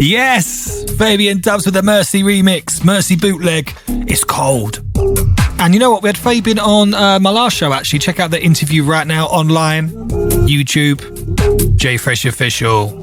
Yes, Fabian Dubs with the Mercy remix, Mercy bootleg. It's cold. And you know what? We had Fabian on my last show, actually. Check out the interview right now online, YouTube, JFresh Official.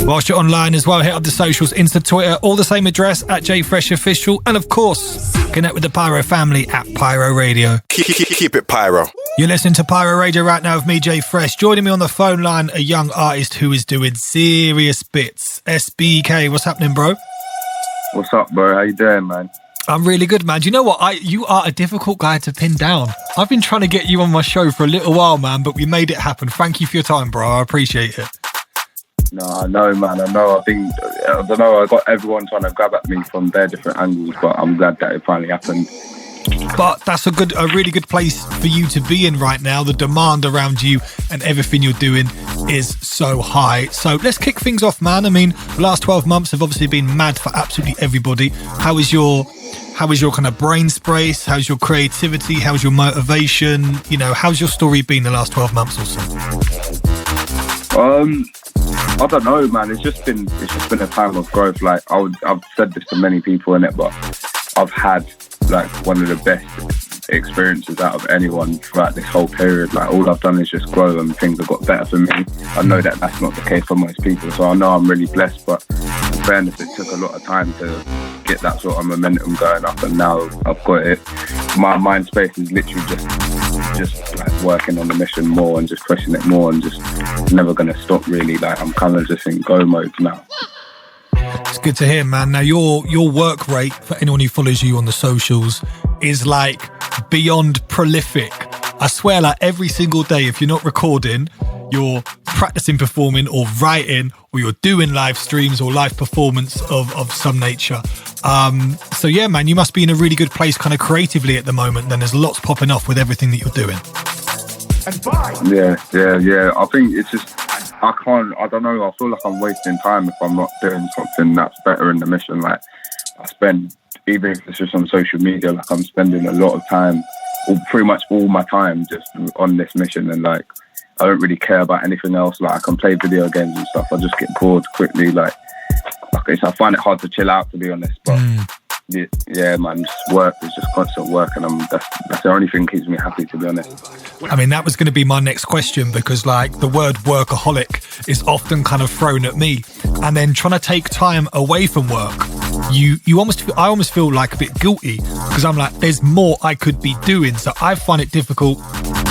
Whilst you're online as well, hit up the socials, Insta, Twitter, all the same address at JFresh Official. And of course, connect with the Pyro family at Pyro Radio. Keep it Pyro. You're listening to Pyro Radio right now with me, Jay Fresh. Joining me on the phone line, a young artist who is doing serious bits. SBK, what's happening, bro? What's up, bro? How you doing, man? I'm really good, man. Do you know what? You are a difficult guy to pin down. I've been trying to get you on my show for a little while, man, but we made it happen. Thank you for your time, bro. I appreciate it. No, I know, man. I know. I don't know. I got everyone trying to grab at me from their different angles, but I'm glad that it finally happened. But that's a really good place for you to be in right now. The demand around you and everything you're doing is so high. So let's kick things off, man. I mean, the last 12 months have obviously been mad for absolutely everybody. How is your kind of brain space? How's your creativity? How's your motivation? You know, how's your story been the last 12 months or so? I don't know, man. It's just been a time of growth. Like I've said this to many people in it, but I've had like one of the best experiences out of anyone throughout this whole period. Like all I've done is just grow and things have got better for me. I know that that's not the case for most people, so I know I'm really blessed, but in fairness, it took a lot of time to get that sort of momentum going up, and now I've got it. My mind space is literally just like working on the mission more and just pushing it more and just never gonna stop really. Like I'm kind of just in go mode now. It's good to hear, man. Now your work rate, for anyone who follows you on the socials, is like beyond prolific. I swear, like every single day, if you're not recording, you're practicing performing or writing, or you're doing live streams or live performance of some nature. So yeah, man, you must be in a really good place kind of creatively at the moment. Then there's lots popping off with everything that you're doing. Yeah. I think it's just, I don't know, I feel like I'm wasting time if I'm not doing something that's better in the mission. Like I spend, even if it's just on social media, like I'm spending a lot of time, or pretty much all my time just on this mission, and like I don't really care about anything else. Like I can play video games and stuff, I just get bored quickly. Like I find it hard to chill out, to be honest, but yeah, man, just work. It's just constant work, and that's the only thing that keeps me happy, to be honest. I mean, that was going to be my next question, because like the word workaholic is often kind of thrown at me, and then trying to take time away from work, I almost feel like a bit guilty, because I'm like, there's more I could be doing. So I find it difficult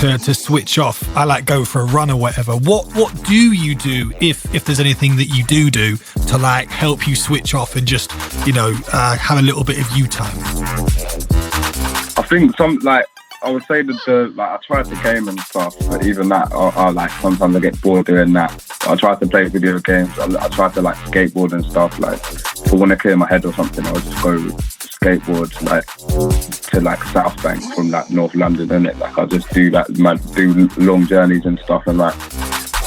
to switch off. I like go for a run or whatever. What do you do if there's anything that you do to like help you switch off and just, you know, have a little bit of you time? I think I would say that I try to game and stuff, but even that, I like sometimes I get bored doing that. I try to play video games. I try to like skateboard and stuff. Like if I want to clear my head or something, I'll just go skateboard like to like South Bank from like North London, innit? Like I just do that, do long journeys and stuff, and like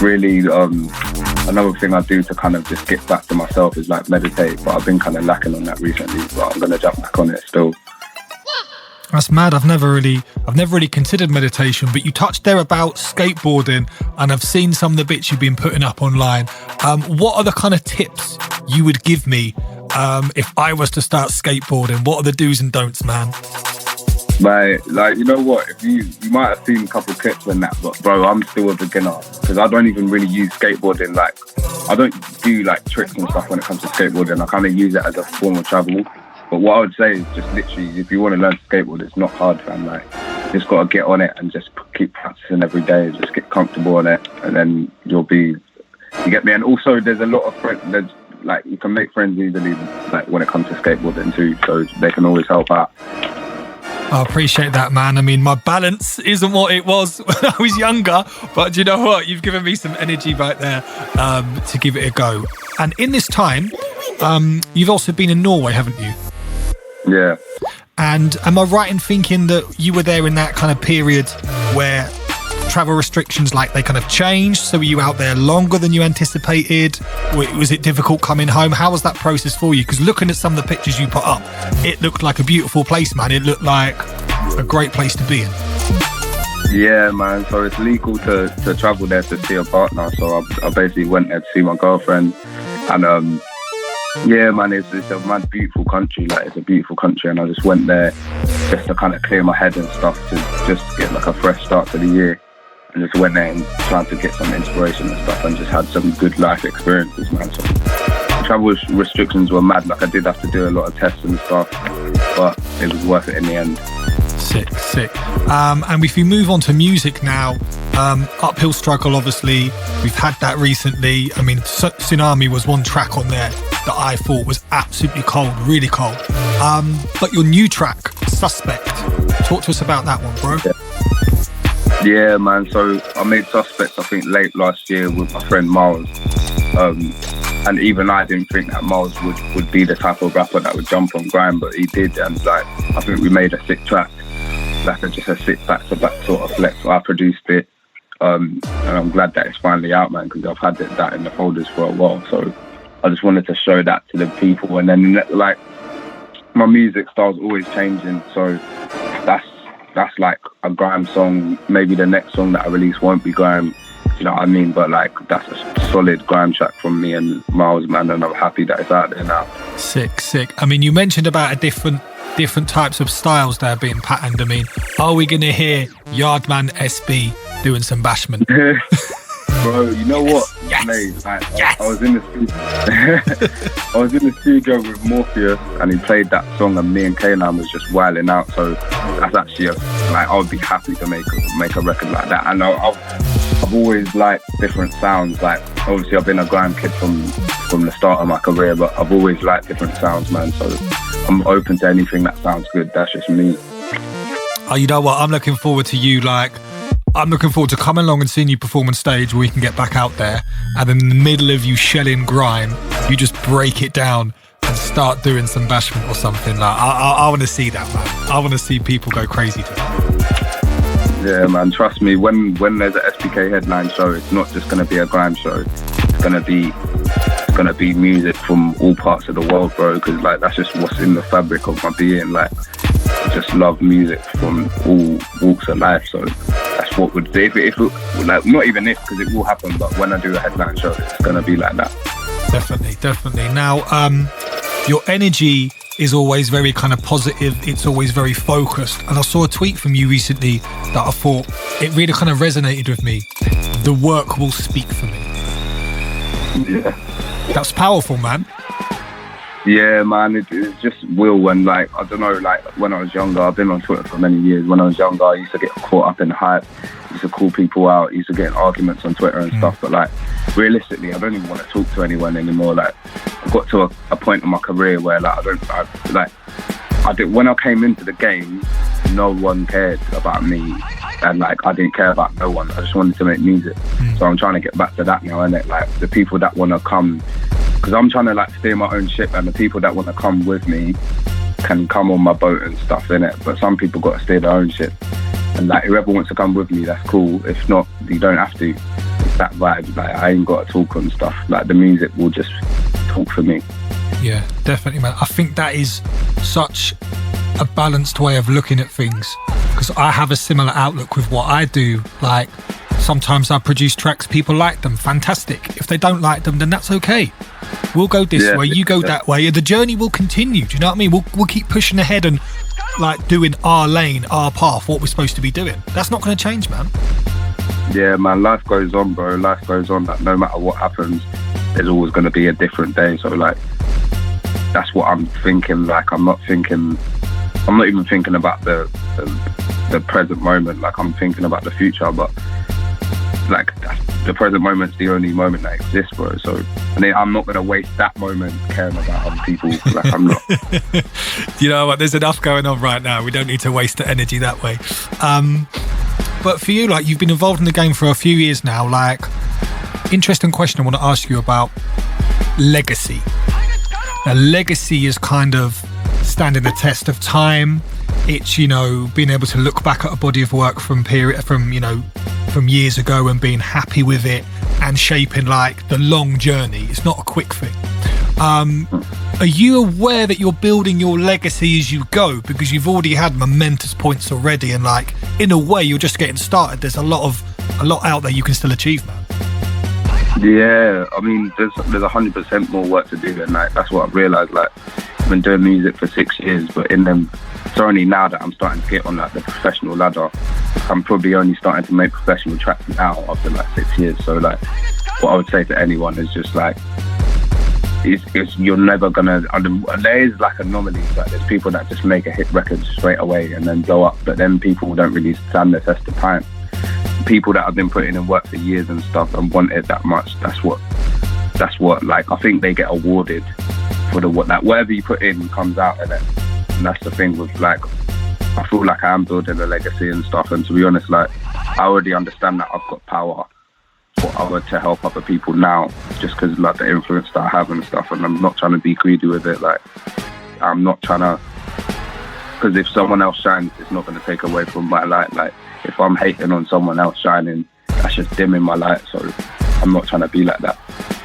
really another thing I do to kind of just get back to myself is like meditate, but I've been kind of lacking on that recently, but I'm gonna jump back on it still. That's mad. I've never really considered meditation, but you touched there about skateboarding, and I've seen some of the bits you've been putting up online. What are the kind of tips you would give me if I was to start skateboarding? What are the do's and don'ts, man? Like you know what? If you might have seen a couple of clips in that, but bro, I'm still a beginner because I don't even really use skateboarding. Like I don't do like tricks and stuff when it comes to skateboarding. I kind of use it as a form of travel. But what I would say is just literally, if you want to learn to skateboard, it's not hard, fam. Like, you just got to get on it and just keep practicing every day. Just get comfortable on it, and then you get me? And also, there's a lot of friends. Like, you can make friends easily, like when it comes to skateboarding too. So they can always help out. I appreciate that, man. I mean, my balance isn't what it was when I was younger, but do you know what? You've given me some energy right there to give it a go. And in this time, you've also been in Norway, haven't you? Yeah. And am I right in thinking that you were there in that kind of period where travel restrictions, like they kind of changed? So were you out there longer than you anticipated? Was it difficult coming home? How was that process for you? Because looking at some of the pictures you put up, it looked like a beautiful place, man. It looked like a great place to be in. Yeah, man. So it's legal to travel there to see a partner. So I basically went there to see my girlfriend, and Yeah, man, it's a mad beautiful country. Like, it's a beautiful country, and I just went there just to kind of clear my head and stuff, to just get like a fresh start to the year, and just went there and tried to get some inspiration and stuff, and just had some good life experiences, man. So travel restrictions were mad. Like, I did have to do a lot of tests and stuff, but it was worth it in the end. Sick. And if we move on to music now, Uphill Struggle, obviously, we've had that recently. I mean, Tsunami was one track on there that I thought was absolutely cold, really cold. But your new track, Suspect, talk to us about that one, bro. Yeah, man. So I made Suspect, I think, late last year with my friend Miles. And even I didn't think that Miles would be the type of rapper that would jump on grime, but he did. And like, I think we made a sick track, like just a sick back-to-back sort of flex. So I produced it, and I'm glad that it's finally out, man, because I've had that in the folders for a while. So I just wanted to show that to the people. And then, like, my music style's always changing, so that's like a grime song. Maybe the next song that I release won't be grime, you know what I mean? But like, that's a solid grime track from me and Miles, man, and I'm happy that it's out there now. Sick. I mean, you mentioned about a different types of styles there being patterned. I mean, are we gonna hear Yardman SB doing some bashment? Bro, you know what? Yes. Mate, I was in the studio. I was in the studio with Morpheus, and he played that song, and me and Kanan was just wilding out. So that's actually I would be happy to make a record like that. And I've always liked different sounds. Like, obviously, I've been a grime kid from the start of my career, but I've always liked different sounds, man. So I'm open to anything that sounds good. That's just me. Oh, you know what? I'm looking forward to you. Like, I'm looking forward to coming along and seeing you perform on stage, where we can get back out there, and then in the middle of you shelling grime, you just break it down and start doing some bashment or something. Like, I want to see that, man. I want to see people go crazy to that. Yeah, man. Trust me. When there's an SBK headline show, it's not just going to be a grime show. It's going to be music from all parts of the world, bro. Because like, that's just what's in the fabric of my being. Like, I just love music from all walks of life. So that's what would if it like, not even if, because it will happen, but when I do a headline show, it's gonna be like that. Definitely. Now, your energy is always very kind of positive. It's always very focused. And I saw a tweet from you recently that I thought it really kind of resonated with me. The work will speak for me. Yeah. That's powerful, man. Yeah, man, it just will. And like, I don't know, like when I was younger, I've been on Twitter for many years. When I was younger, I used to get caught up in the hype. I used to call people out. I used to get in arguments on Twitter and stuff. But like, realistically, I don't even want to talk to anyone anymore. Like, I got to a point in my career where like, when I came into the game, no one cared about me. And like, I didn't care about no one. I just wanted to make music. So I'm trying to get back to that now, innit? Like, the people that want to come, because I'm trying to like steer my own ship, and the people that want to come with me can come on my boat and stuff, innit? But some people got to steer their own ship. And like, whoever wants to come with me, that's cool. If not, you don't have to. It's that vibe. Like, I ain't got to talk on stuff. Like, the music will just talk for me. Yeah, definitely, man. I think that is such a balanced way of looking at things, because I have a similar outlook with what I do. Like, sometimes I produce tracks, people like them, fantastic. If they don't like them, then that's okay. We'll go this way, you go that way, and the journey will continue. Do you know what I mean? We'll keep pushing ahead and like doing our lane, our path, what we're supposed to be doing. That's not going to change, man. Yeah, man, life goes on, bro. Life goes on. Like, no matter what happens, there's always going to be a different day. So like, that's what I'm thinking. Like, I'm not even thinking about the present moment. Like, I'm thinking about the future, but like, the present moment's the only moment that exists, bro. So, and I'm not going to waste that moment caring about other people. Like, I'm not. You know what? There's enough going on right now. We don't need to waste the energy that way. But for you, like, you've been involved in the game for a few years now. Like, interesting question I want to ask you about legacy. Now, legacy is kind of standing the test of time. It's, you know, being able to look back at a body of work from years ago and being happy with it and shaping like the long journey. It's not a quick thing. Are you aware that you're building your legacy as you go, because you've already had momentous points already, and like, in a way, you're just getting started? There's a lot out there you can still achieve, man. Yeah, I mean, there's 100% more work to do, and like that's what I've realised. Like, I've been doing music for 6 years, but in them, it's only now that I'm starting to get on like the professional ladder. I'm probably only starting to make professional tracks now after like 6 years. So like, what I would say to anyone is just like, it's you're never gonna. There is like anomalies. Like there's people that just make a hit record straight away and then blow up, but then people don't really stand the test of time. People that have been putting in work for years and stuff and want it that much, that's what like I think they get awarded for whatever you put in comes out in it. And that's the thing with like, I feel like I am building a legacy and stuff, and to be honest, like I already understand that I've got power to help other people now, just because like the influence that I have and stuff, and I'm not trying to be greedy with it. Like I'm not trying to, because if someone else shines, it's not going to take away from my light. Like if I'm hating on someone else shining, that's just dimming my light. So I'm not trying to be like that.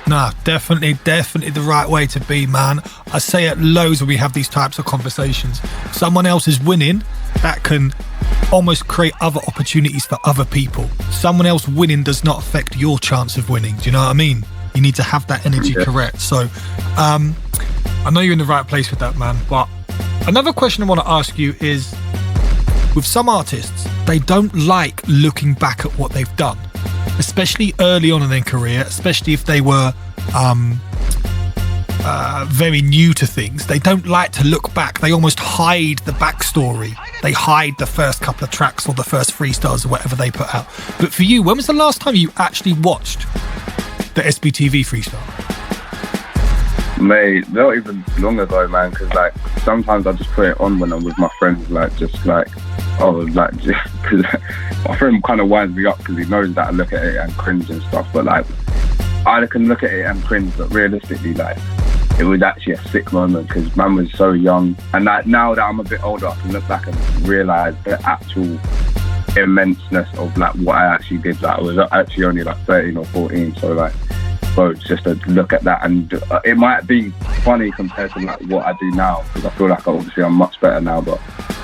Nah, definitely the right way to be, man. I say it loads when we have these types of conversations. If someone else is winning, that can almost create other opportunities for other people. Someone else winning does not affect your chance of winning. Do you know what I mean? You need to have that energy correct. So I know you're in the right place with that, man. But another question I want to ask you is, with some artists, they don't like looking back at what they've done, especially early on in their career, especially if they were very new to things. They don't like to look back. They almost hide the backstory. They hide the first couple of tracks or the first freestyles or whatever they put out. But for you, when was the last time you actually watched the SBTV freestyle? Mate, not even long ago, man, because like sometimes I just put it on when I'm with my friends, like just like, oh, like, because my friend kind of winds me up because he knows that I look at it and cringe and stuff, but like I can look at it and cringe, but realistically, like it was actually a sick moment because man was so young, and like now that I'm a bit older, I can look back and realise the actual immenseness of like what I actually did. Like I was actually only like 13 or 14, so like, bro, it's just a look at that, and it might be funny compared to like what I do now, because I feel like obviously I'm much better now, but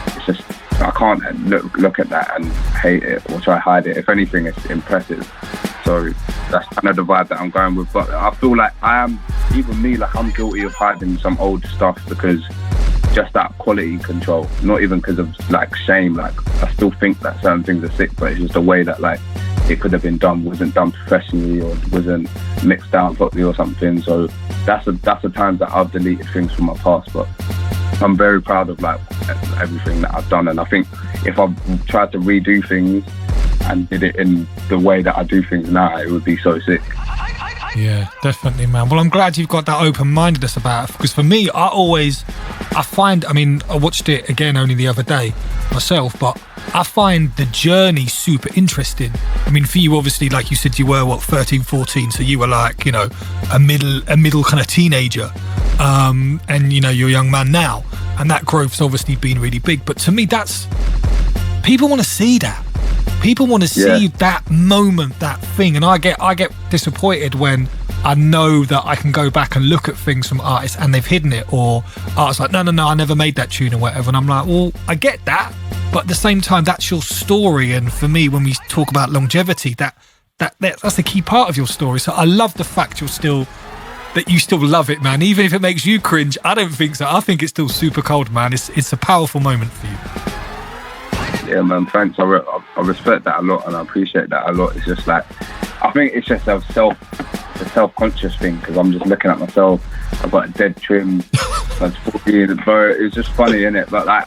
it's just I can't look at that and hate it or try to hide it. If anything, it's impressive. So that's kind of the vibe that I'm going with. But I feel like I am, even me, like I'm guilty of hiding some old stuff because just that quality control, not even because of like shame. Like I still think that certain things are sick, but it's just the way that like it could have been done, wasn't done professionally or wasn't mixed down properly or something. So that's the times that I've deleted things from my past. But I'm very proud of like everything that I've done, and I think if I tried to redo things and did it in the way that I do things now, it would be so sick. Yeah, definitely, man. Well, I'm glad you've got that open-mindedness about it, because for me, I watched it again only the other day myself, but I find the journey super interesting. I mean, for you, obviously, like you said, you were 13, 14, so you were like, you know, a middle kind of teenager, and you know, you're a young man now, and that growth's obviously been really big. But to me, that's, people want to see that. People want to see that moment, that thing, and I get disappointed when I know that I can go back and look at things from artists and they've hidden it, or artists like, no, I never made that tune or whatever, and I'm like, well, I get that, but at the same time, that's your story. And for me, when we talk about longevity, that's a key part of your story. So I love the fact you still love it, man. Even if it makes you cringe, I don't think so. I think it's still super cold, man. It's a powerful moment for you. Yeah, man, thanks. I respect that a lot, and I appreciate that a lot. It's just like, I think it's just a self-conscious thing, because I'm just looking at myself. I've got a dead trim. That's 14, bro. It's just funny, innit? But like,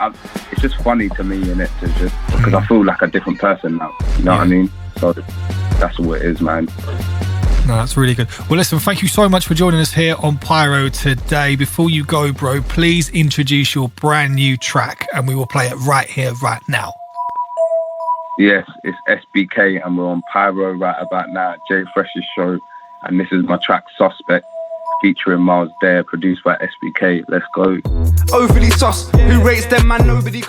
it's just funny to me, innit? To just because I feel like a different person now. You know what I mean? So that's what it is, man. No, that's really good. Well, listen, thank you so much for joining us here on Pyro today. Before you go, bro, please introduce your brand new track, and we will play it right here, right now. Yes, it's SBK, and we're on Pyro right about now, Jay Fresh's show, and this is my track Suspect, featuring Miles Dare, produced by SBK. Let's go. Overly sus, who rates them, man? Nobody.